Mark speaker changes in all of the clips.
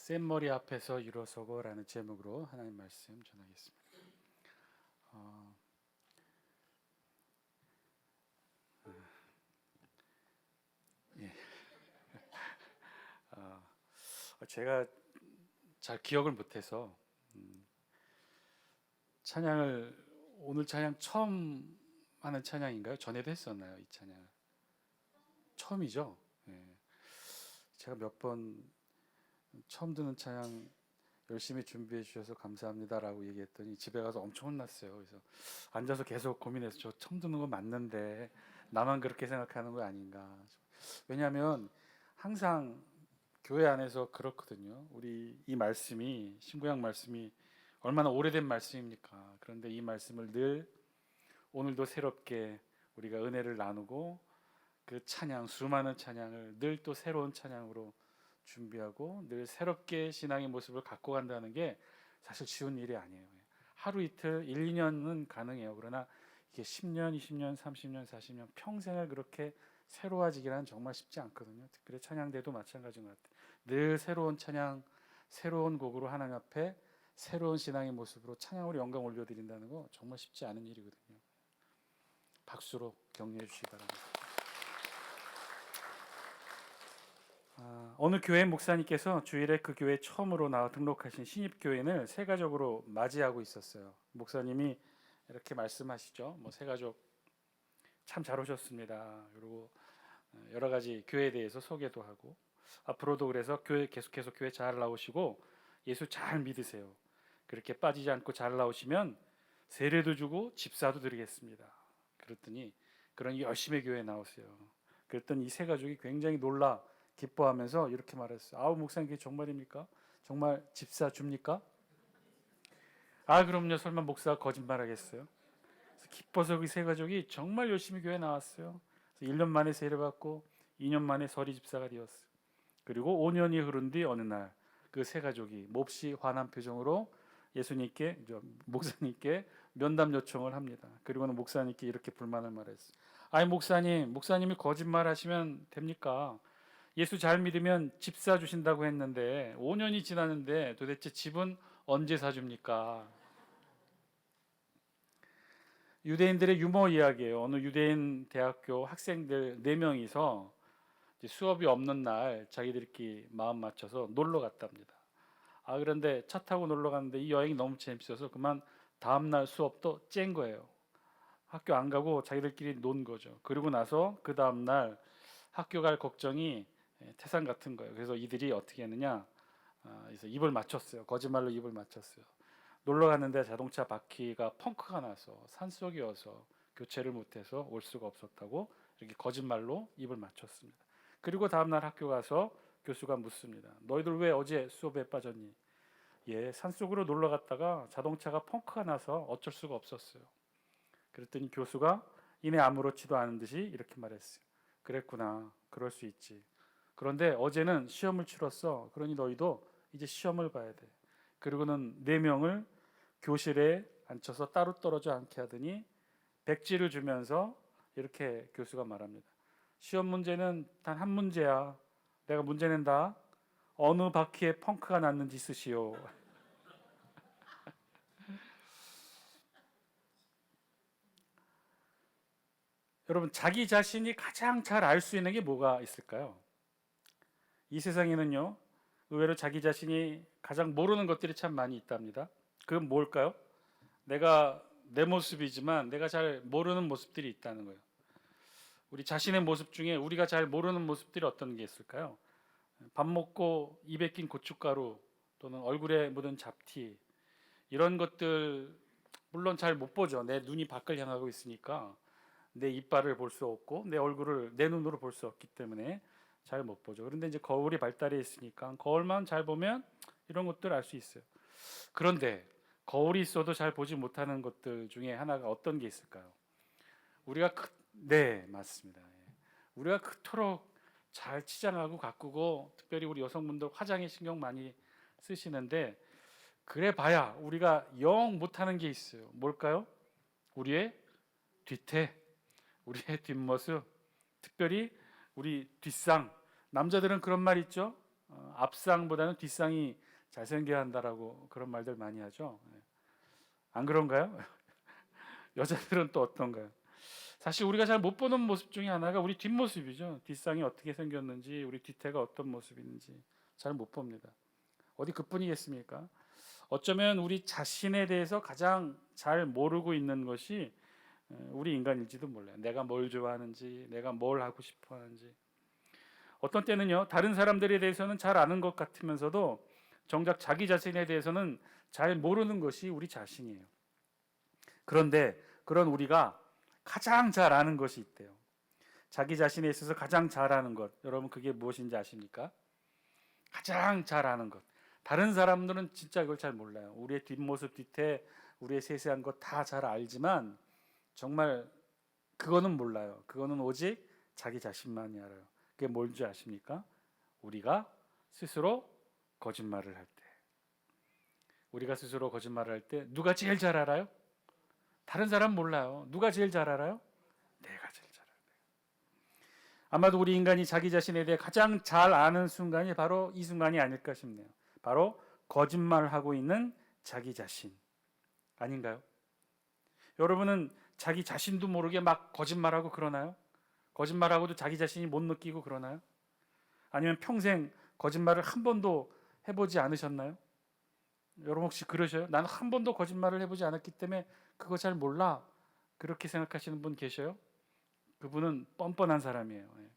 Speaker 1: 센 머리 앞에서 일어서고라는 제목으로 하나님 말씀 전하겠습니다. 어, 예. 어, 제가 잘 기억을 못해서 찬양을 오늘 찬양 처음 하는 찬양인가요? 전에도 했었나요? 이 찬양 처음이죠. 예. 제가 몇 번 처음 듣는 찬양 열심히 준비해 주셔서 감사합니다라고 얘기했더니 집에 가서 엄청 혼났어요. 그래서 앉아서 계속 고민해서 저 처음 듣는 거 맞는데 나만 그렇게 생각하는 거 아닌가. 왜냐하면 항상 교회 안에서 그렇거든요. 우리 이 말씀이 신구약 말씀이 얼마나 오래된 말씀입니까? 그런데 이 말씀을 늘 오늘도 새롭게 우리가 은혜를 나누고 그 찬양 수많은 찬양을 늘 또 새로운 찬양으로 준비하고 늘 새롭게 신앙의 모습을 갖고 간다는 게 사실 쉬운 일이 아니에요. 하루 이틀 1, 2년은 가능해요. 그러나 이게 10년, 20년, 30년, 40년 평생을 그렇게 새로워지기란 정말 쉽지 않거든요. 특별히 찬양대도 마찬가지인 것 같아요. 늘 새로운 찬양, 새로운 곡으로 하나님 앞에 새로운 신앙의 모습으로 찬양으로 영광 올려드린다는 거 정말 쉽지 않은 일이거든요. 박수로 격려해 주시기 바랍니다. 어느 교회 목사님께서 주일에 그 교회 처음으로 나와 등록하신 신입교인을 새 가족으로 맞이하고 있었어요. 목사님이 이렇게 말씀하시죠. 새 가족 참 잘 오셨습니다. 그리고 여러 가지 교회에 대해서 소개도 하고 앞으로도 그래서 교회 계속해서 교회 잘 나오시고 예수 잘 믿으세요. 그렇게 빠지지 않고 잘 나오시면 세례도 주고 집사도 드리겠습니다. 그랬더니 그런 열심히 교회에 나오세요. 그랬더니 이 세 가족이 굉장히 놀라 기뻐하면서 이렇게 말했어요. 아우 목사님 그게 정말입니까? 정말 집사 줍니까? 아 그럼요. 설마 목사가 거짓말하겠어요? 기뻐서 그 세 가족이 정말 열심히 교회 나왔어요. 그래서 1년 만에 세례받고 2년 만에 서리 집사가 되었어요. 그리고 5년이 흐른 뒤 어느 날 그 세 가족이 몹시 환한 표정으로 예수님께 목사님께 면담 요청을 합니다. 그리고는 목사님께 이렇게 불만을 말했어요. 아니 목사님이 거짓말하시면 됩니까? 예수 잘 믿으면 집 사주신다고 했는데 5년이 지났는데 도대체 집은 언제 사줍니까? 유대인들의 유머 이야기예요. 어느 유대인 대학교 학생들 4명이서 수업이 없는 날 자기들끼리 마음 맞춰서 놀러 갔답니다. 그런데 차 타고 놀러 갔는데 이 여행이 너무 재밌어서 그만 다음날 수업도 쨍 거예요. 학교 안 가고 자기들끼리 논 거죠. 그리고 나서 그 다음날 학교 갈 걱정이 태산 같은 거예요. 그래서 이들이 어떻게 했느냐? 그래서 입을 맞췄어요. 거짓말로 입을 맞췄어요. 놀러 갔는데 자동차 바퀴가 펑크가 나서 산속이어서 교체를 못해서 올 수가 없었다고 이렇게 거짓말로 입을 맞췄습니다. 그리고 다음날 학교 가서 교수가 묻습니다. 너희들 왜 어제 수업에 빠졌니? 예, 산속으로 놀러 갔다가 자동차가 펑크가 나서 어쩔 수가 없었어요. 그랬더니 교수가 이내 아무렇지도 않은 듯이 이렇게 말했어요. 그랬구나. 그럴 수 있지. 그런데 어제는 시험을 치렀어. 그러니 너희도 이제 시험을 봐야 돼. 그리고는 4명을 교실에 앉혀서 따로 떨어져 앉게 하더니 백지를 주면서 이렇게 교수가 말합니다. 시험 문제는 단 한 문제야. 내가 문제 낸다. 어느 바퀴에 펑크가 났는지 쓰시오. 여러분 자기 자신이 가장 잘 알 수 있는 게 뭐가 있을까요? 이 세상에는요 의외로 자기 자신이 가장 모르는 것들이 참 많이 있답니다. 그건 뭘까요? 내가 내 모습이지만 내가 잘 모르는 모습들이 있다는 거예요. 우리 자신의 모습 중에 우리가 잘 모르는 모습들이 어떤 게 있을까요? 밥 먹고 입에 낀 고춧가루 또는 얼굴에 묻은 잡티 이런 것들 물론 잘 못 보죠. 내 눈이 밖을 향하고 있으니까 내 이빨을 볼 수 없고 내 얼굴을 내 눈으로 볼 수 없기 때문에 잘 못 보죠. 그런데 이제 거울이 발달해 있으니까 거울만 잘 보면 이런 것들 알 수 있어요. 그런데 거울이 있어도 잘 보지 못하는 것들 중에 하나가 어떤 게 있을까요? 네, 맞습니다. 예. 우리가 그토록 잘 치장하고 가꾸고 특별히 우리 여성분들 화장에 신경 많이 쓰시는데 그래 봐야 우리가 영 못하는 게 있어요. 뭘까요? 우리의 뒤태, 우리의 뒷모습, 특별히 우리 뒷상. 남자들은 그런 말 있죠. 앞상보다는 뒷상이 잘생겨야 한다라고 그런 말들 많이 하죠. 안 그런가요? 여자들은 또 어떤가요? 사실 우리가 잘 못 보는 모습 중에 하나가 우리 뒷모습이죠. 뒷상이 어떻게 생겼는지, 우리 뒤태가 어떤 모습인지 잘 못 봅니다. 어디 그뿐이겠습니까? 어쩌면 우리 자신에 대해서 가장 잘 모르고 있는 것이 우리 인간일지도 몰라요. 내가 뭘 좋아하는지, 내가 뭘 하고 싶어 하는지. 어떤 때는요, 다른 사람들에 대해서는 잘 아는 것 같으면서도 정작 자기 자신에 대해서는 잘 모르는 것이 우리 자신이에요. 그런데 그런 우리가 가장 잘 아는 것이 있대요. 자기 자신에 있어서 가장 잘 아는 것. 여러분 그게 무엇인지 아십니까? 가장 잘 아는 것. 다른 사람들은 진짜 이걸 잘 몰라요. 우리의 뒷모습, 뒤태, 우리의 세세한 것 다 잘 알지만 정말 그거는 몰라요. 그거는 오직 자기 자신만이 알아요. 그게 뭔지 아십니까? 우리가 스스로 거짓말을 할 때. 우리가 스스로 거짓말을 할 때 누가 제일 잘 알아요? 다른 사람 몰라요. 누가 제일 잘 알아요? 내가 제일 잘 알아요. 아마도 우리 인간이 자기 자신에 대해 가장 잘 아는 순간이 바로 이 순간이 아닐까 싶네요. 바로 거짓말하고 있는 자기 자신 아닌가요? 여러분은 자기 자신도 모르게 막 거짓말하고 그러나요? 거짓말하고도 자기 자신이 못 느끼고 그러나요? 아니면 평생 거짓말을 한 번도 해보지 않으셨나요? 여러분 혹시 그러셔요? 나는 한 번도 거짓말을 해보지 않았기 때문에 그거 잘 몰라. 그렇게 생각하시는 분 계셔요? 그분은 뻔뻔한 사람이에요. 예.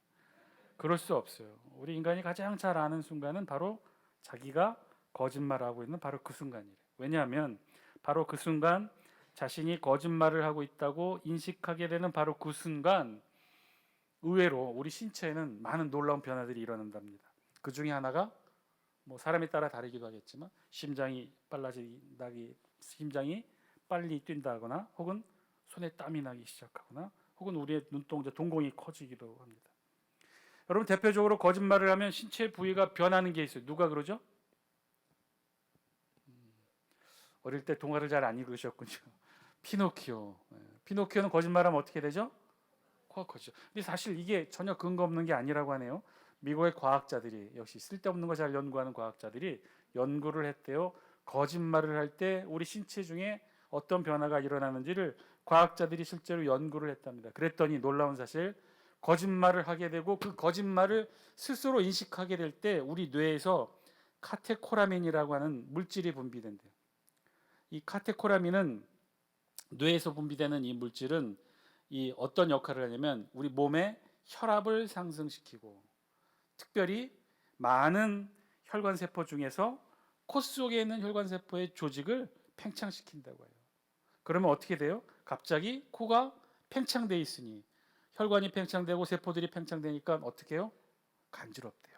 Speaker 1: 그럴 수 없어요. 우리 인간이 가장 잘 아는 순간은 바로 자기가 거짓말하고 있는 바로 그 순간이래요. 왜냐하면 바로 그 순간 자신이 거짓말을 하고 있다고 인식하게 되는 바로 그 순간 의외로 우리 신체에는 많은 놀라운 변화들이 일어난답니다. 그 중에 하나가 뭐 사람에 따라 다르기도 하겠지만 심장이 빨리 뛴다거나 혹은 손에 땀이 나기 시작하거나 혹은 우리의 눈동자 동공이 커지기도 합니다. 여러분 대표적으로 거짓말을 하면 신체 부위가 변하는 게 있어요. 누가 그러죠? 어릴 때 동화를 잘 안 읽으셨군요. 피노키오. 피노키오는 거짓말하면 어떻게 되죠? 코가 커지죠. 근데 사실 이게 전혀 근거 없는 게 아니라고 하네요. 미국의 과학자들이 역시 쓸데없는 거 잘 연구하는 과학자들이 연구를 했대요. 거짓말을 할 때 우리 신체 중에 어떤 변화가 일어나는지를 과학자들이 실제로 연구를 했답니다. 그랬더니 놀라운 사실 거짓말을 하게 되고 그 거짓말을 스스로 인식하게 될 때 우리 뇌에서 카테코라민이라고 하는 물질이 분비된대요. 이 카테코라민은 뇌에서 분비되는 이 물질은 이 어떤 역할을 하냐면 우리 몸의 혈압을 상승시키고 특별히 많은 혈관 세포 중에서 코 속에 있는 혈관 세포의 조직을 팽창시킨다고 해요. 그러면 어떻게 돼요? 갑자기 코가 팽창돼 있으니 혈관이 팽창되고 세포들이 팽창되니까 어떻게 해요? 간지럽대요.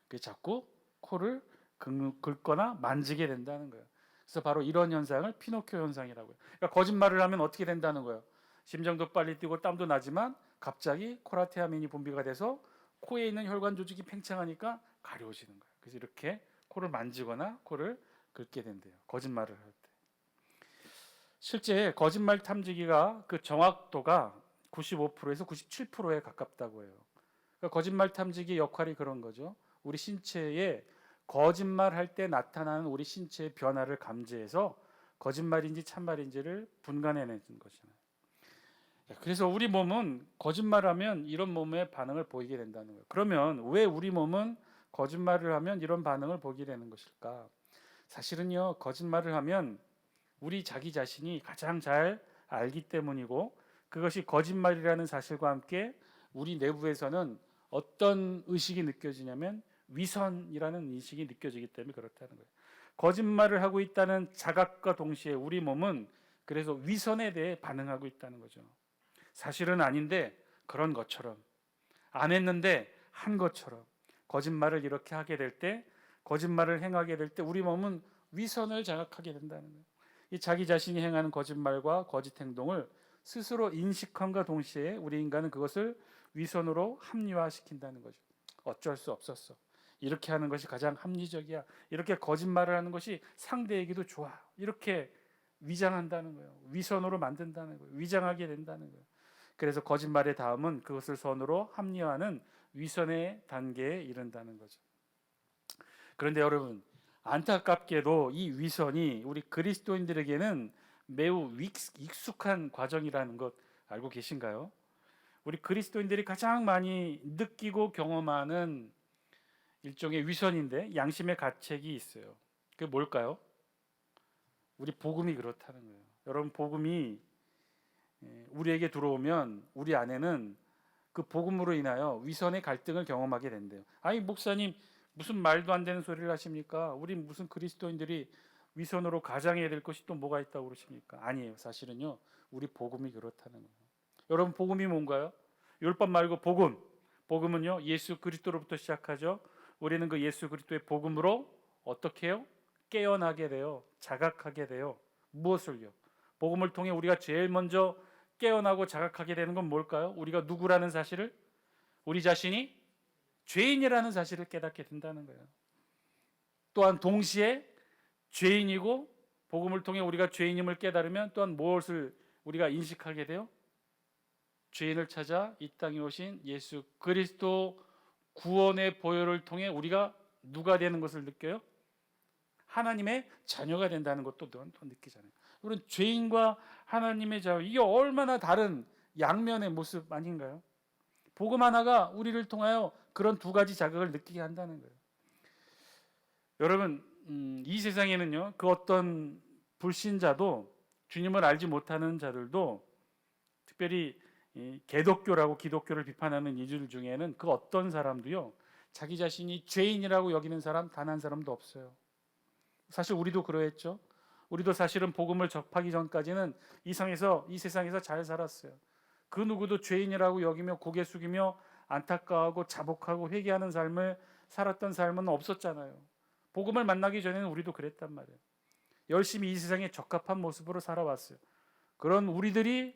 Speaker 1: 그게 자꾸 코를 긁거나 만지게 된다는 거예요. 그래서 바로 이런 현상을 피노키오 현상이라고 해요. 그러니까 거짓말을 하면 어떻게 된다는 거예요? 심장도 빨리 뛰고 땀도 나지만 갑자기 코라테아민이 분비가 돼서 코에 있는 혈관 조직이 팽창하니까 가려워지는 거예요. 그래서 이렇게 코를 만지거나 코를 긁게 된대요. 거짓말을 할 때. 실제 거짓말 탐지기가 그 정확도가 95%에서 97%에 가깝다고 해요. 그러니까 거짓말 탐지기 역할이 그런 거죠. 우리 신체에 거짓말할 때 나타나는 우리 신체의 변화를 감지해서 거짓말인지 참말인지를 분간해내는 것이잖아요. 그래서 우리 몸은 거짓말하면 이런 몸의 반응을 보이게 된다는 거예요. 그러면 왜 우리 몸은 거짓말을 하면 이런 반응을 보게 되는 것일까? 사실은요, 거짓말을 하면 우리 자기 자신이 가장 잘 알기 때문이고 그것이 거짓말이라는 사실과 함께 우리 내부에서는 어떤 의식이 느껴지냐면 위선이라는 인식이 느껴지기 때문에 그렇다는 거예요. 거짓말을 하고 있다는 자각과 동시에 우리 몸은 그래서 위선에 대해 반응하고 있다는 거죠. 사실은 아닌데 그런 것처럼 안 했는데 한 것처럼 거짓말을 이렇게 하게 될 때 거짓말을 행하게 될 때 우리 몸은 위선을 자각하게 된다는 거예요. 이 자기 자신이 행하는 거짓말과 거짓 행동을 스스로 인식함과 동시에 우리 인간은 그것을 위선으로 합리화시킨다는 거죠. 어쩔 수 없었어. 이렇게 하는 것이 가장 합리적이야. 이렇게 거짓말을 하는 것이 상대에게도 좋아. 이렇게 위장한다는 거예요. 위선으로 만든다는 거예요. 위장하게 된다는 거예요. 그래서 거짓말의 다음은 그것을 선으로 합리화하는 위선의 단계에 이른다는 거죠. 그런데 여러분, 안타깝게도 이 위선이 우리 그리스도인들에게는 매우 익숙한 과정이라는 것 알고 계신가요? 우리 그리스도인들이 가장 많이 느끼고 경험하는 일종의 위선인데 양심의 가책이 있어요. 그게 뭘까요? 우리 복음이 그렇다는 거예요. 여러분, 복음이 우리에게 들어오면 우리 안에는 그 복음으로 인하여 위선의 갈등을 경험하게 된대요. 아니 목사님, 무슨 말도 안 되는 소리를 하십니까? 우리 무슨 그리스도인들이 위선으로 가장해야 될 것이 또 뭐가 있다고 그러십니까? 아니에요. 사실은요, 우리 복음이 그렇다는 거예요. 여러분, 복음이 뭔가요? 율법 말고 복음. 복음은요, 예수 그리스도로부터 시작하죠. 우리는 그 예수 그리스도의 복음으로 어떻게 해요? 깨어나게 돼요. 자각하게 돼요. 무엇을요? 복음을 통해 우리가 제일 먼저 깨어나고 자각하게 되는 건 뭘까요? 우리가 누구라는 사실을, 우리 자신이 죄인이라는 사실을 깨닫게 된다는 거예요. 또한 동시에 죄인이고 복음을 통해 우리가 죄인임을 깨달으면 또한 무엇을 우리가 인식하게 돼요? 죄인을 찾아 이 땅에 오신 예수 그리스도 구원의 보혈을 통해 우리가 누가 되는 것을 느껴요? 하나님의 자녀가 된다는 것도 또 느끼잖아요. 그런 죄인과 하나님의 자녀, 이게 얼마나 다른 양면의 모습 아닌가요? 복음 하나가 우리를 통하여 그런 두 가지 자극을 느끼게 한다는 거예요. 여러분, 이 세상에는요, 그 어떤 불신자도, 주님을 알지 못하는 자들도, 특별히 개독교라고 기독교를 비판하는 이들 중에는 그 어떤 사람도요, 자기 자신이 죄인이라고 여기는 사람 단 한 사람도 없어요. 사실 우리도 그러했죠. 우리도 사실은 복음을 접하기 전까지는 이 세상에서 잘 살았어요. 그 누구도 죄인이라고 여기며 고개 숙이며 안타까워하고 자복하고 회개하는 삶을 살았던 삶은 없었잖아요. 복음을 만나기 전에는 우리도 그랬단 말이에요. 열심히 이 세상에 적합한 모습으로 살아왔어요. 그런 우리들이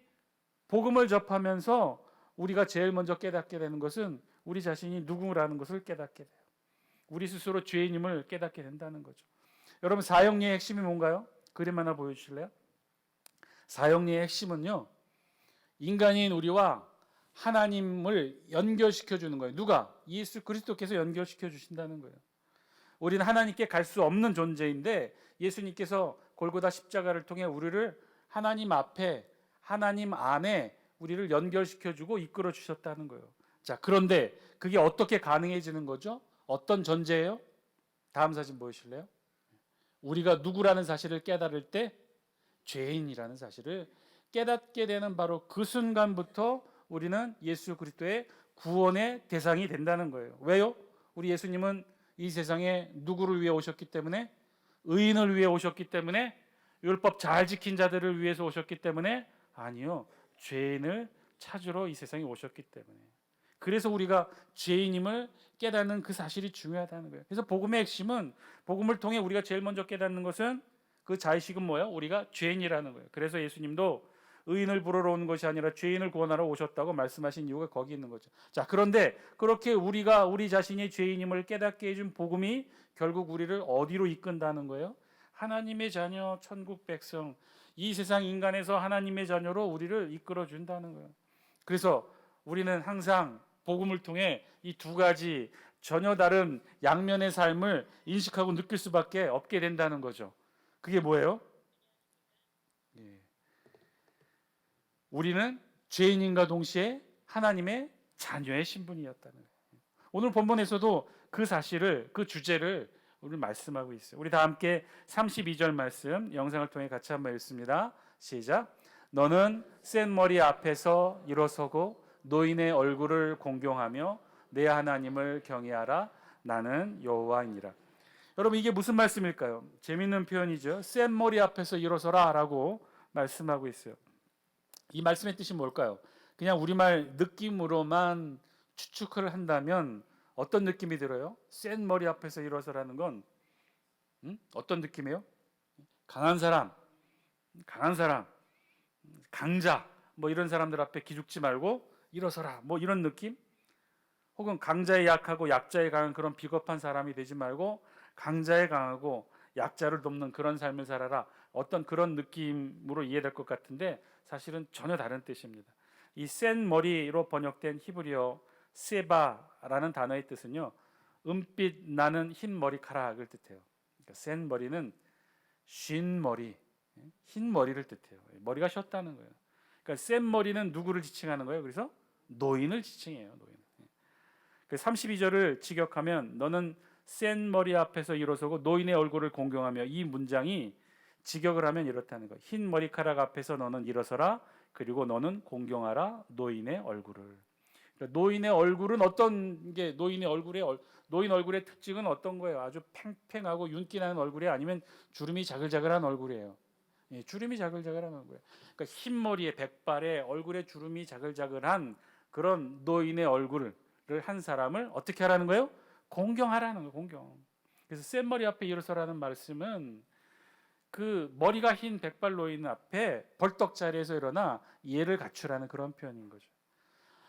Speaker 1: 복음을 접하면서 우리가 제일 먼저 깨닫게 되는 것은 우리 자신이 누구라는 것을 깨닫게 돼요. 우리 스스로 죄인임을 깨닫게 된다는 거죠. 여러분, 사형리의 핵심이 뭔가요? 그림 하나 보여주실래요? 사형리의 핵심은요, 인간인 우리와 하나님을 연결시켜 주는 거예요. 누가? 예수 그리스도께서 연결시켜 주신다는 거예요. 우리는 하나님께 갈 수 없는 존재인데 예수님께서 골고다 십자가를 통해 우리를 하나님 앞에, 하나님 안에 우리를 연결시켜 주고 이끌어 주셨다는 거예요. 자, 그런데 그게 어떻게 가능해지는 거죠? 어떤 전제예요? 다음 사진 보여주실래요? 우리가 누구라는 사실을 깨달을 때 죄인이라는 사실을 깨닫게 되는 바로 그 순간부터 우리는 예수 그리스도의 구원의 대상이 된다는 거예요. 왜요? 우리 예수님은 이 세상에 누구를 위해 오셨기 때문에? 의인을 위해 오셨기 때문에? 율법 잘 지킨 자들을 위해서 오셨기 때문에? 아니요. 죄인을 찾으러 이 세상에 오셨기 때문에. 그래서 우리가 죄인임을 깨닫는 그 사실이 중요하다는 거예요. 그래서 복음의 핵심은, 복음을 통해 우리가 제일 먼저 깨닫는 것은, 그 자의식은 뭐예요? 우리가 죄인이라는 거예요. 그래서 예수님도 의인을 부르러 온 것이 아니라 죄인을 구원하러 오셨다고 말씀하신 이유가 거기 있는 거죠. 자, 그런데 그렇게 우리가 우리 자신이 죄인임을 깨닫게 해준 복음이 결국 우리를 어디로 이끈다는 거예요? 하나님의 자녀, 천국 백성, 이 세상 인간에서 하나님의 자녀로 우리를 이끌어 준다는 거예요. 그래서 우리는 항상 복음을 통해 이 두 가지 전혀 다른 양면의 삶을 인식하고 느낄 수밖에 없게 된다는 거죠. 그게 뭐예요? 우리는 죄인인과 동시에 하나님의 자녀의 신분이었다는 거예요. 오늘 본문에서도 그 사실을, 그 주제를 우리 말씀하고 있어요. 우리 다 함께 32절 말씀 영상을 통해 같이 한번 읽습니다. 시작. 너는 센 머리 앞에서 일어서고 노인의 얼굴을 공경하며 내 하나님을 경외하라. 나는 여호와이니라. 여러분, 이게 무슨 말씀일까요? 재밌는 표현이죠. 센 머리 앞에서 일어서라 라고 말씀하고 있어요. 이 말씀의 뜻이 뭘까요? 그냥 우리말 느낌으로만 추측을 한다면 어떤 느낌이 들어요? 센 머리 앞에서 일어서라는 건 어떤 느낌이에요? 강한 사람, 강자, 뭐 이런 사람들 앞에 기죽지 말고 일어서라, 뭐 이런 느낌? 혹은 강자에 약하고 약자에 강한 그런 비겁한 사람이 되지 말고 강자에 강하고 약자를 돕는 그런 삶을 살아라, 어떤 그런 느낌으로 이해될 것 같은데 사실은 전혀 다른 뜻입니다. 이 센 머리로 번역된 히브리어 세바라는 단어의 뜻은요, 은빛 나는 흰 머리카락을 뜻해요. 그러니까 센 머리는 쉰 머리, 흰 머리를 뜻해요. 머리가 쉬었다는 거예요. 그러니까 센 머리는 누구를 지칭하는 거예요? 그래서 노인을 지칭해요. 노인. 그 32절을 직역하면 너는 센 머리 앞에서 일어서고 노인의 얼굴을 공경하며, 이 문장이 직역을 하면 이렇다는 거예요. 흰 머리카락 앞에서 너는 일어서라. 그리고 너는 공경하라 노인의 얼굴을. 그러니까 노인의 얼굴은 어떤 게 노인 얼굴의 특징은 어떤 거예요? 아주 팽팽하고 윤기 나는 얼굴이 아니면 주름이 자글자글한 얼굴이에요. 예, 주름이 자글자글한 얼굴이에요. 그러니까 흰 머리에 백발에 얼굴에 주름이 자글자글한 그런 노인의 얼굴을 한 사람을 어떻게 하라는 거예요? 공경하라는 거예요. 공경. 그래서 센 머리 앞에 일어서라는 말씀은 그 머리가 흰 백발 노인 앞에 벌떡 자리에서 일어나 예를 갖추라는 그런 표현인 거죠.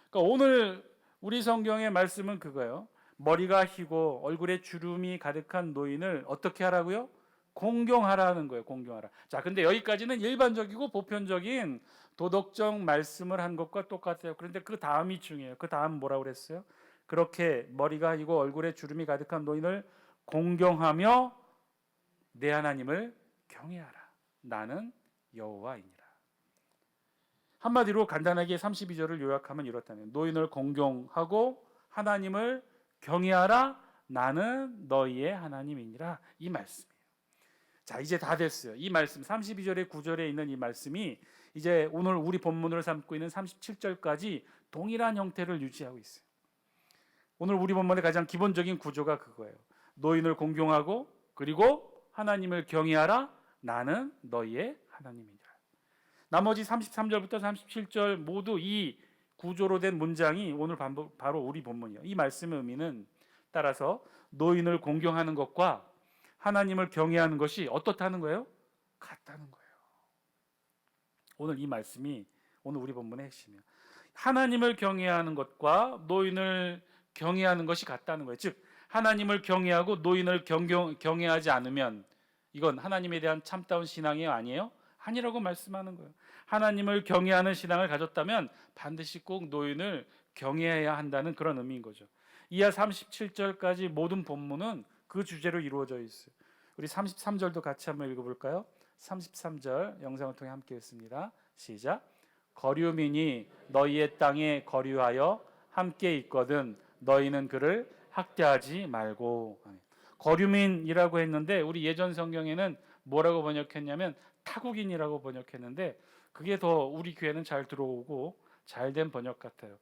Speaker 1: 그러니까 오늘 우리 성경의 말씀은 그거예요. 머리가 희고 얼굴에 주름이 가득한 노인을 어떻게 하라고요? 공경하라는 거예요. 공경하라. 자, 근데 여기까지는 일반적이고 보편적인 도덕적 말씀을 한 것과 똑같아요. 그런데 그 다음이 중요해요. 그 다음 뭐라고 그랬어요? 그렇게 머리가 희고 얼굴에 주름이 가득한 노인을 공경하며 내 하나님을 경외하라. 나는 여호와이니라. 한마디로 간단하게 32절을 요약하면 이렇다면 노인을 공경하고 하나님을 경외하라. 나는 너희의 하나님이니라. 이 말씀이에요. 자, 이제 다 됐어요. 이 말씀 32절의 9절에 있는 이 말씀이 이제 오늘 우리 본문으로 삼고 있는 37절까지 동일한 형태를 유지하고 있어요. 오늘 우리 본문의 가장 기본적인 구조가 그거예요. 노인을 공경하고 그리고 하나님을 경외하라. 나는 너희의 하나님이니라. 나머지 33절부터 37절 모두 이 구조로 된 문장이 오늘 바로 우리 본문이에요. 이 말씀의 의미는 따라서 노인을 공경하는 것과 하나님을 경외하는 것이 어떻다는 거예요? 같다는 거예요. 오늘 이 말씀이 오늘 우리 본문의 핵심이에요. 하나님을 경외하는 것과 노인을 경외하는 것이 같다는 거예요. 즉 하나님을 경외하고 노인을 경외하지 않으면 이건 하나님에 대한 참다운 신앙이 아니에요? 아니라고 말씀하는 거예요. 하나님을 경외하는 신앙을 가졌다면 반드시 꼭 노인을 경외해야 한다는 그런 의미인 거죠. 이하 37절까지 모든 본문은 그 주제로 이루어져 있어요. 우리 33절도 같이 한번 읽어볼까요? 33절 영상을 통해 함께 읽습니다. 시작. 거류민이 너희의 땅에 거류하여 함께 있거든 너희는 그를 학대하지 말고. 거류민이라고 했는데 우리 예전 성경에는 뭐라고 번역했냐면 타국인이라고 번역했는데 그게 더 우리 귀에는 잘 들어오고 잘된 번역 같아요.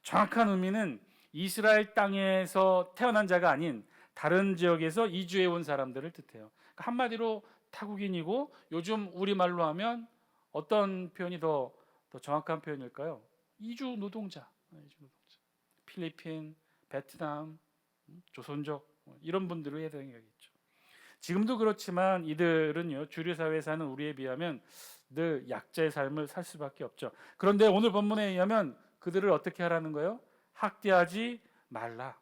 Speaker 1: 정확한 의미는 이스라엘 땅에서 태어난 자가 아닌 다른 지역에서 이주해 온 사람들을 뜻해요. 그러니까 한마디로 타국인이고 요즘 우리말로 하면 어떤 표현이 더 정확한 표현일까요? 이주 노동자. 필리핀, 베트남, 조선족 이런 분들을 해당하겠죠. 지금도 그렇지만 이들은요 주류 사회에 사는 우리에 비하면 늘 약자의 삶을 살 수밖에 없죠. 그런데 오늘 본문에 의하면 그들을 어떻게 하라는 거예요? 학대하지 말라.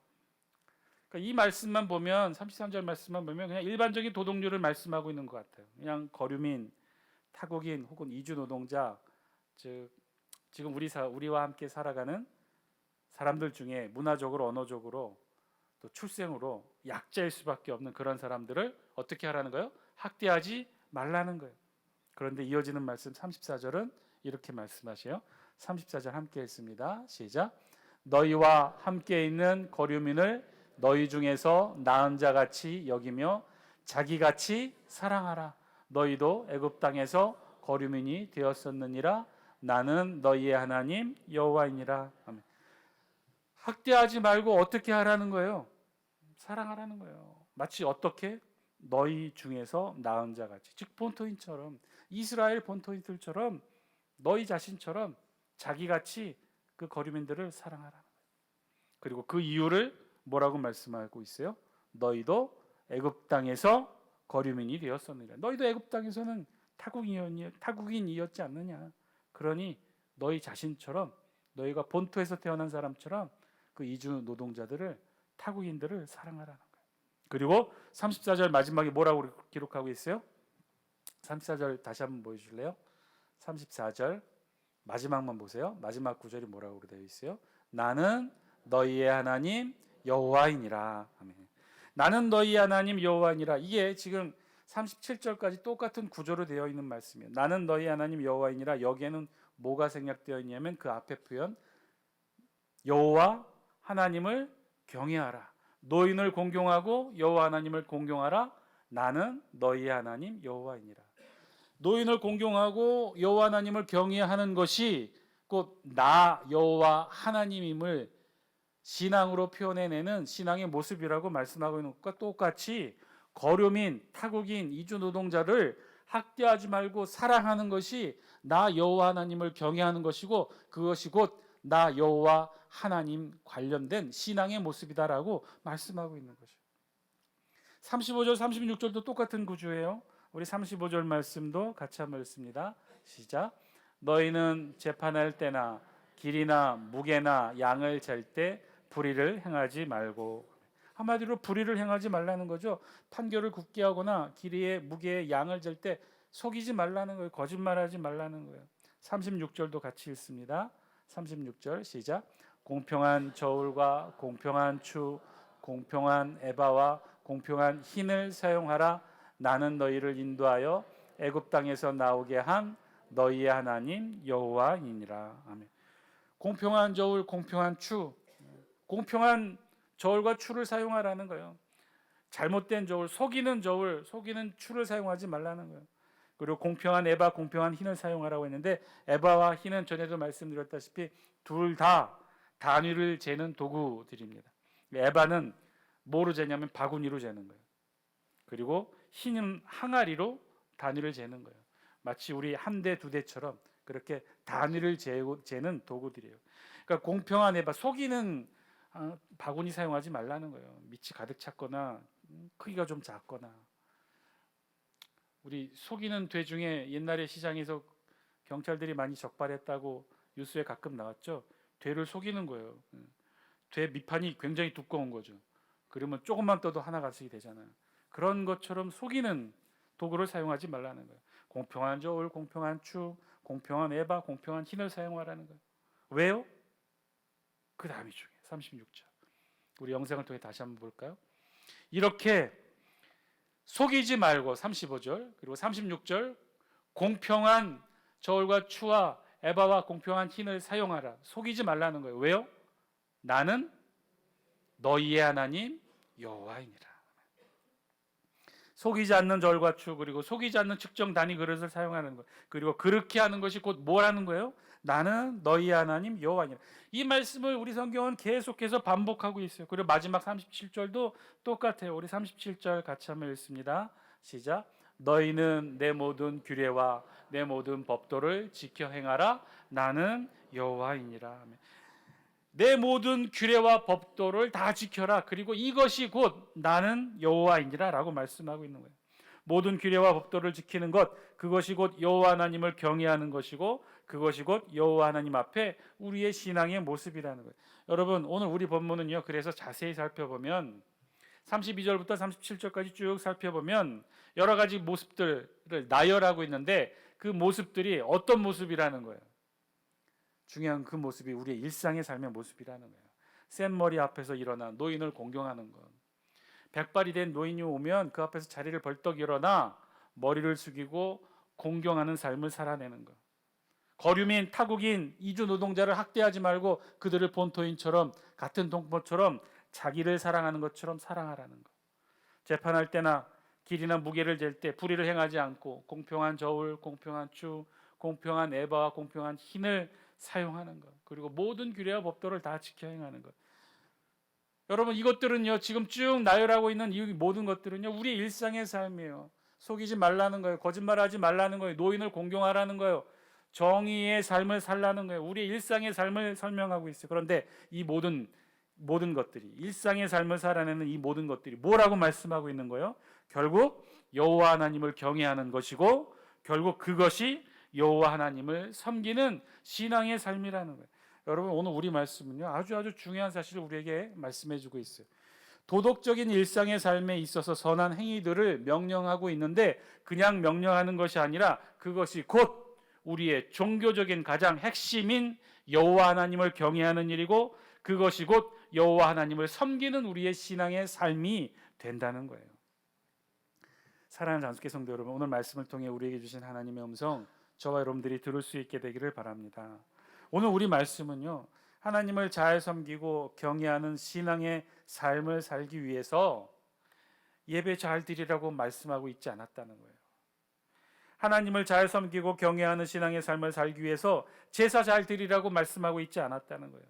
Speaker 1: 그러니까 이 말씀만 보면 33절 말씀만 보면 그냥 일반적인 도덕률을 말씀하고 있는 것 같아요. 그냥 거류민, 타국인 혹은 이주 노동자, 즉 지금 우리와 함께 살아가는 사람들 중에 문화적으로 언어적으로 또 출생으로 약자일 수밖에 없는 그런 사람들을 어떻게 하라는 거예요? 학대하지 말라는 거예요. 그런데 이어지는 말씀 34절은 이렇게 말씀하세요. 34절 함께 읽습니다. 시작. 너희와 함께 있는 거류민을 너희 중에서 나은 자같이 여기며 자기같이 사랑하라. 너희도 애굽 땅에서 거류민이 되었었느니라. 나는 너희의 하나님 여호와이니라. 아멘. 학대하지 말고 어떻게 하라는 거예요? 사랑하라는 거예요. 마치 어떻게? 너희 중에서 나은 자같이, 즉 본토인처럼, 이스라엘 본토인들처럼 너희 자신처럼 자기같이 그 거류민들을 사랑하라는 거예요. 그리고 그 이유를 뭐라고 말씀하고 있어요? 너희도 애굽 땅에서 거류민이 되었었느니라. 너희도 애굽 땅에서는 타국인이었지 않느냐. 그러니 너희 자신처럼 너희가 본토에서 태어난 사람처럼 그 이주 노동자들을 타국인들을 사랑하라는 거예요. 그리고 34절 마지막에 뭐라고 기록하고 있어요? 34절 다시 한번 보여줄래요? 34절 마지막만 보세요. 마지막 구절이 뭐라고 되어 있어요? 나는 너희의 하나님 여호와이니라. 아멘. 나는 너희 하나님 여호와이니라. 이게 지금 37절까지 똑같은 구조로 되어 있는 말씀이에요. 나는 너희 하나님 여호와이니라. 여기에는 뭐가 생략되어 있냐면 그 앞에 표현 여호와 하나님을 경외하라. 노인을 공경하고 여호와 하나님을 공경하라. 나는 너희 하나님 여호와이니라. 노인을 공경하고 여호와 하나님을 경외하는 것이 곧 나 여호와 하나님임을 신앙으로 표현해내는 신앙의 모습이라고 말씀하고 있는 것과 똑같이 거류민, 타국인, 이주 노동자를 학대하지 말고 사랑하는 것이 나 여호와 하나님을 경외하는 것이고 그것이 곧 나 여호와 하나님 관련된 신앙의 모습이다라고 말씀하고 있는 거죠. 35절, 36절도 똑같은 구조예요. 우리 35절 말씀도 같이 한번 읽습니다. 시작. 너희는 재판할 때나 길이나 무게나 양을 잴 때 불의를 행하지 말고. 한마디로 불의를 행하지 말라는 거죠. 판결을 굳게 하거나 길이에 무게에 양을 잴 때 속이지 말라는 거예요. 거짓말하지 말라는 거예요. 36절도 같이 읽습니다. 36절 시작. 공평한 저울과 공평한 추, 공평한 에바와 공평한 흰을 사용하라. 나는 너희를 인도하여 애굽 땅에서 나오게 한 너희의 하나님 여호와이니라. 아멘. 공평한 저울, 공평한 추, 공평한 저울과 추를 사용하라는 거예요. 잘못된 저울, 속이는 저울, 속이는 추를 사용하지 말라는 거예요. 그리고 공평한 에바, 공평한 흰을 사용하라고 했는데 에바와 흰은 전에도 말씀드렸다시피 둘 다 단위를 재는 도구들입니다. 에바는 뭐로 재냐면 바구니로 재는 거예요. 그리고 흰은 항아리로 단위를 재는 거예요. 마치 우리 한 대, 두 대처럼 그렇게 단위를 재는 도구들이에요. 그러니까 공평한 에바, 속이는 바구니 사용하지 말라는 거예요. 밑이 가득 찼거나 크기가 좀 작거나. 우리 속이는 돼 중에 옛날에 시장에서 경찰들이 많이 적발했다고 뉴스에 가끔 나왔죠. 돼를 속이는 거예요. 돼 밑판이 굉장히 두꺼운 거죠. 그러면 조금만 떠도 하나 가득이 되잖아요. 그런 것처럼 속이는 도구를 사용하지 말라는 거예요. 공평한 저울, 공평한 추, 공평한 에바, 공평한 흰을 사용하라는 거예요. 왜요? 그 다음이 중요해요. 36절. 우리 영상을 통해 다시 한번 볼까요? 이렇게 속이지 말고 35절 그리고 36절 공평한 저울과 추와 에바와 공평한 흰을 사용하라. 속이지 말라는 거예요. 왜요? 나는 너희의 하나님 여호와이니라. 속이지 않는 저울과 추 그리고 속이지 않는 측정 단위 그릇을 사용하는 것 그리고 그렇게 하는 것이 곧 뭐라는 거예요? 나는 너희의 하나님 여호와니라. 이 말씀을 우리 성경은 계속해서 반복하고 있어요. 그리고 마지막 37절도 똑같아요. 우리 37절 같이 한번 읽습니다. 시작. 너희는 내 모든 규례와 내 모든 법도를 지켜 행하라. 나는 여호와이니라. 내 모든 규례와 법도를 다 지켜라. 그리고 이것이 곧 나는 여호와이니라 라고 말씀하고 있는 거예요. 모든 규례와 법도를 지키는 것, 그것이 곧 여호와 하나님을 경외하는 것이고 그것이 곧 여호와 하나님 앞에 우리의 신앙의 모습이라는 거예요. 여러분 오늘 우리 본문은요. 그래서 자세히 살펴보면 32절부터 37절까지 쭉 살펴보면 여러 가지 모습들을 나열하고 있는데 그 모습들이 어떤 모습이라는 거예요. 중요한 그 모습이 우리의 일상의 삶의 모습이라는 거예요. 센 머리 앞에서 일어나 노인을 공경하는 것. 백발이 된 노인이 오면 그 앞에서 자리를 벌떡 일어나 머리를 숙이고 공경하는 삶을 살아내는 것. 거류민, 타국인, 이주 노동자를 학대하지 말고 그들을 본토인처럼 같은 동포처럼 자기를 사랑하는 것처럼 사랑하라는 것. 재판할 때나 길이나 무게를 잴 때 불의를 행하지 않고 공평한 저울, 공평한 추, 공평한 에바와 공평한 흰을 사용하는 것. 그리고 모든 규례와 법도를 다 지켜 행하는 것. 여러분 이것들은요 지금 쭉 나열하고 있는 이 모든 것들은요 우리 일상의 삶이에요. 속이지 말라는 거예요. 거짓말하지 말라는 거예요. 노인을 공경하라는 거예요. 정의의 삶을 살라는 거예요. 우리 일상의 삶을 설명하고 있어요. 그런데 이 모든 것들이 일상의 삶을 살아내는 이 모든 것들이 뭐라고 말씀하고 있는 거예요? 결국 여호와 하나님을 경외하는 것이고 결국 그것이 여호와 하나님을 섬기는 신앙의 삶이라는 거예요. 여러분 오늘 우리 말씀은요 아주 중요한 사실을 우리에게 말씀해주고 있어요. 도덕적인 일상의 삶에 있어서 선한 행위들을 명령하고 있는데 그냥 명령하는 것이 아니라 그것이 곧 우리의 종교적인 가장 핵심인 여호와 하나님을 경외하는 일이고 그것이 곧 여호와 하나님을 섬기는 우리의 신앙의 삶이 된다는 거예요. 사랑하는 장수께 성도 여러분, 오늘 말씀을 통해 우리에게 주신 하나님의 음성 저와 여러분들이 들을 수 있게 되기를 바랍니다. 오늘 우리 말씀은요, 하나님을 잘 섬기고 경외하는 신앙의 삶을 살기 위해서 예배 잘 드리라고 말씀하고 있지 않았다는 거예요. 하나님을 잘 섬기고 경외하는 신앙의 삶을 살기 위해서 제사 잘 드리라고 말씀하고 있지 않았다는 거예요.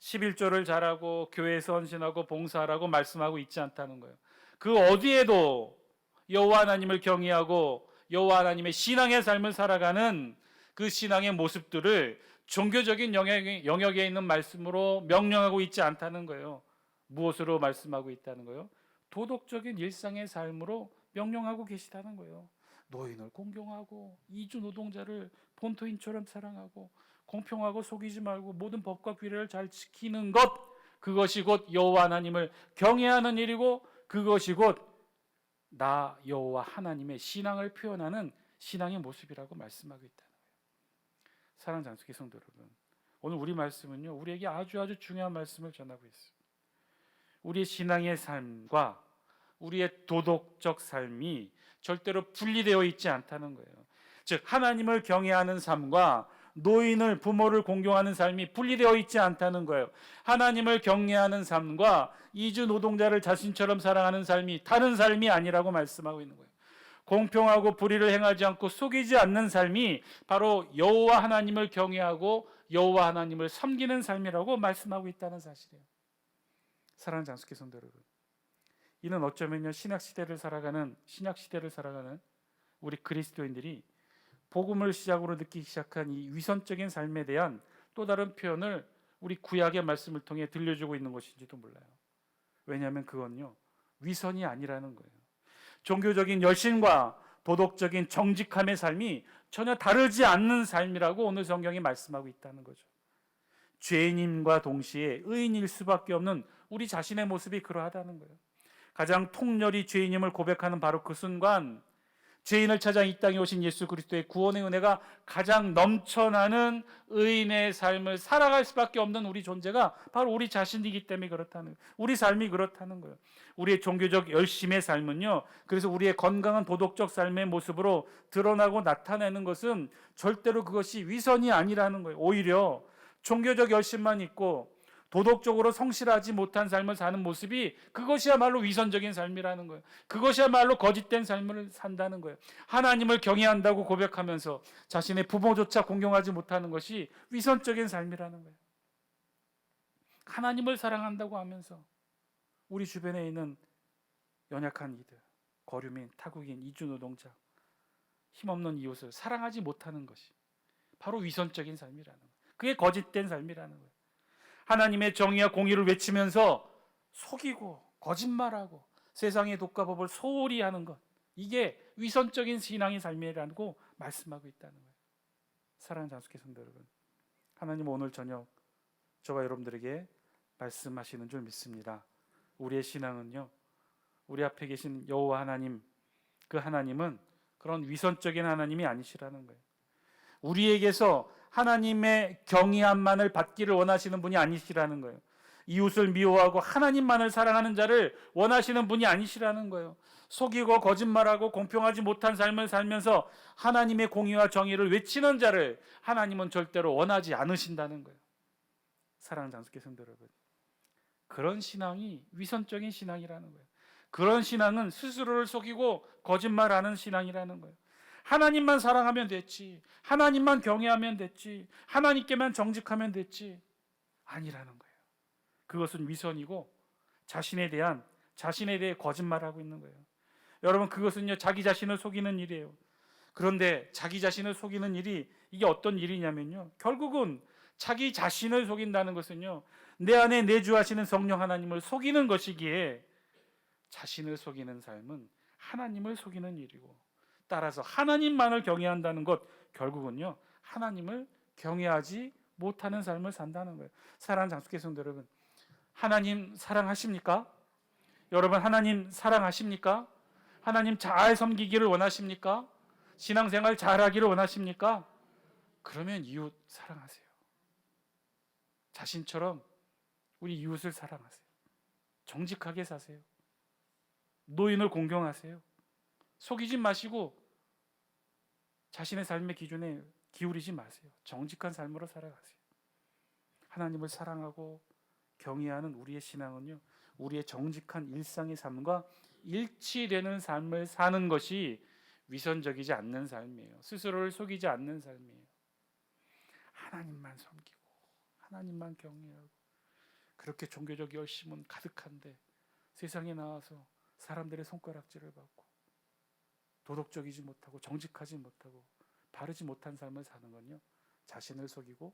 Speaker 1: 11조를 잘하고 교회에서 헌신하고 봉사하라고 말씀하고 있지 않다는 거예요. 그 어디에도 여호와 하나님을 경외하고 여호와 하나님의 신앙의 삶을 살아가는 그 신앙의 모습들을 종교적인 영역에 있는 말씀으로 명령하고 있지 않다는 거예요. 무엇으로 말씀하고 있다는 거예요? 도덕적인 일상의 삶으로 명령하고 계시다는 거예요. 노인을 공경하고 이주 노동자를 본토인처럼 사랑하고 공평하고 속이지 말고 모든 법과 규례를 잘 지키는 것, 그것이 곧 여호와 하나님을 경외하는 일이고 그것이 곧 나 여호와 하나님의 신앙을 표현하는 신앙의 모습이라고 말씀하고 있다는 거예요. 사랑하는 장수기 성도 여러분, 오늘 우리 말씀은요, 우리에게 아주 중요한 말씀을 전하고 있어요. 우리의 신앙의 삶과 우리의 도덕적 삶이 절대로 분리되어 있지 않다는 거예요. 즉 하나님을 경외하는 삶과 노인을 부모를 공경하는 삶이 분리되어 있지 않다는 거예요. 하나님을 경외하는 삶과 이주 노동자를 자신처럼 사랑하는 삶이 다른 삶이 아니라고 말씀하고 있는 거예요. 공평하고 불의를 행하지 않고 속이지 않는 삶이 바로 여호와 하나님을 경외하고 여호와 하나님을 섬기는 삶이라고 말씀하고 있다는 사실이에요. 사랑하는 장수께 성도 여러분, 이는 어쩌면요 신약 시대를 살아가는 우리 그리스도인들이 복음을 시작으로 느끼기 시작한 이 위선적인 삶에 대한 또 다른 표현을 우리 구약의 말씀을 통해 들려주고 있는 것인지도 몰라요. 왜냐하면 그건요 위선이 아니라는 거예요. 종교적인 열심과 도덕적인 정직함의 삶이 전혀 다르지 않는 삶이라고 오늘 성경이 말씀하고 있다는 거죠. 죄인임과 동시에 의인일 수밖에 없는 우리 자신의 모습이 그러하다는 거예요. 가장 통렬히 죄인임을 고백하는 바로 그 순간 죄인을 찾아 이 땅에 오신 예수 그리스도의 구원의 은혜가 가장 넘쳐나는 의인의 삶을 살아갈 수밖에 없는 우리 존재가 바로 우리 자신이기 때문에 그렇다는 거예요. 우리 삶이 그렇다는 거예요. 우리의 종교적 열심의 삶은요, 그래서 우리의 건강한 도덕적 삶의 모습으로 드러나고 나타내는 것은 절대로 그것이 위선이 아니라는 거예요. 오히려 종교적 열심만 있고 도덕적으로 성실하지 못한 삶을 사는 모습이 그것이야말로 위선적인 삶이라는 거예요. 그것이야말로 거짓된 삶을 산다는 거예요. 하나님을 경외한다고 고백하면서 자신의 부모조차 공경하지 못하는 것이 위선적인 삶이라는 거예요. 하나님을 사랑한다고 하면서 우리 주변에 있는 연약한 이들, 거류민, 타국인, 이주노동자, 힘없는 이웃을 사랑하지 못하는 것이 바로 위선적인 삶이라는 거예요. 그게 거짓된 삶이라는 거예요. 하나님의 정의와 공의를 외치면서 속이고 거짓말하고 세상의 독과 법을 소홀히 하는 것, 이게 위선적인 신앙의 삶이라고 말씀하고 있다는 거예요. 사랑하는 장수께 성도 여러분, 하나님 오늘 저녁 저와 여러분들에게 말씀하시는 줄 믿습니다. 우리의 신앙은요, 우리 앞에 계신 여호와 하나님, 그 하나님은 그런 위선적인 하나님이 아니시라는 거예요. 우리에게서 하나님의 경외함만을 받기를 원하시는 분이 아니시라는 거예요. 이웃을 미워하고 하나님만을 사랑하는 자를 원하시는 분이 아니시라는 거예요. 속이고 거짓말하고 공평하지 못한 삶을 살면서 하나님의 공의와 정의를 외치는 자를 하나님은 절대로 원하지 않으신다는 거예요. 사랑하는 장수께 성도 여러분, 그런 신앙이 위선적인 신앙이라는 거예요. 그런 신앙은 스스로를 속이고 거짓말하는 신앙이라는 거예요. 하나님만 사랑하면 됐지, 하나님만 경외하면 됐지, 하나님께만 정직하면 됐지, 아니라는 거예요. 그것은 위선이고 자신에 대해 거짓말하고 있는 거예요. 여러분, 그것은요 자기 자신을 속이는 일이에요. 그런데 자기 자신을 속이는 일이 이게 어떤 일이냐면요, 결국은 자기 자신을 속인다는 것은요 내 안에 내주하시는 성령 하나님을 속이는 것이기에 자신을 속이는 삶은 하나님을 속이는 일이고, 따라서 하나님만을 경외한다는 것, 결국은요 하나님을 경외하지 못하는 삶을 산다는 거예요. 사랑하는 장수께 성도 여러분, 하나님 사랑하십니까? 여러분, 하나님 사랑하십니까? 하나님 잘 섬기기를 원하십니까? 신앙생활 잘하기를 원하십니까? 그러면 이웃 사랑하세요. 자신처럼 우리 이웃을 사랑하세요. 정직하게 사세요. 노인을 공경하세요. 속이지 마시고 자신의 삶의 기준에 기울이지 마세요. 정직한 삶으로 살아가세요. 하나님을 사랑하고 경외하는 우리의 신앙은요, 우리의 정직한 일상의 삶과 일치되는 삶을 사는 것이 위선적이지 않는 삶이에요. 스스로를 속이지 않는 삶이에요. 하나님만 섬기고 하나님만 경외하고 그렇게 종교적 열심은 가득한데 세상에 나와서 사람들의 손가락질을 받고 도덕적이지 못하고 정직하지 못하고 바르지 못한 삶을 사는 건요, 자신을 속이고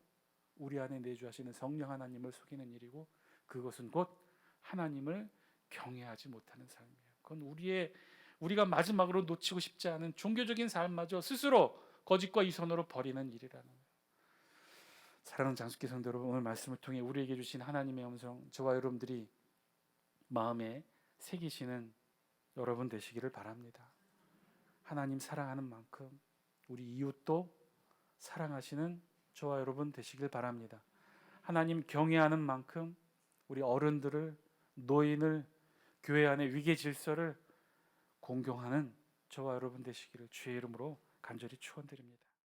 Speaker 1: 우리 안에 내주하시는 성령 하나님을 속이는 일이고, 그것은 곧 하나님을 경외하지 못하는 삶이에요. 그건 우리가 마지막으로 놓치고 싶지 않은 종교적인 삶마저 스스로 거짓과 이선으로 버리는 일이라는 거예요. 사랑하는 장숙기 성도 여러분, 오늘 말씀을 통해 우리에게 주신 하나님의 음성, 저와 여러분들이 마음에 새기시는 여러분 되시기를 바랍니다. 하나님 사랑하는 만큼 우리 이웃도 사랑하시는 저와 여러분 되시길 바랍니다. 하나님 경외하는 만큼 우리 어른들을, 노인을, 교회 안의 위계 질서를 공경하는 저와 여러분 되시기를 주의 이름으로 간절히 축원드립니다.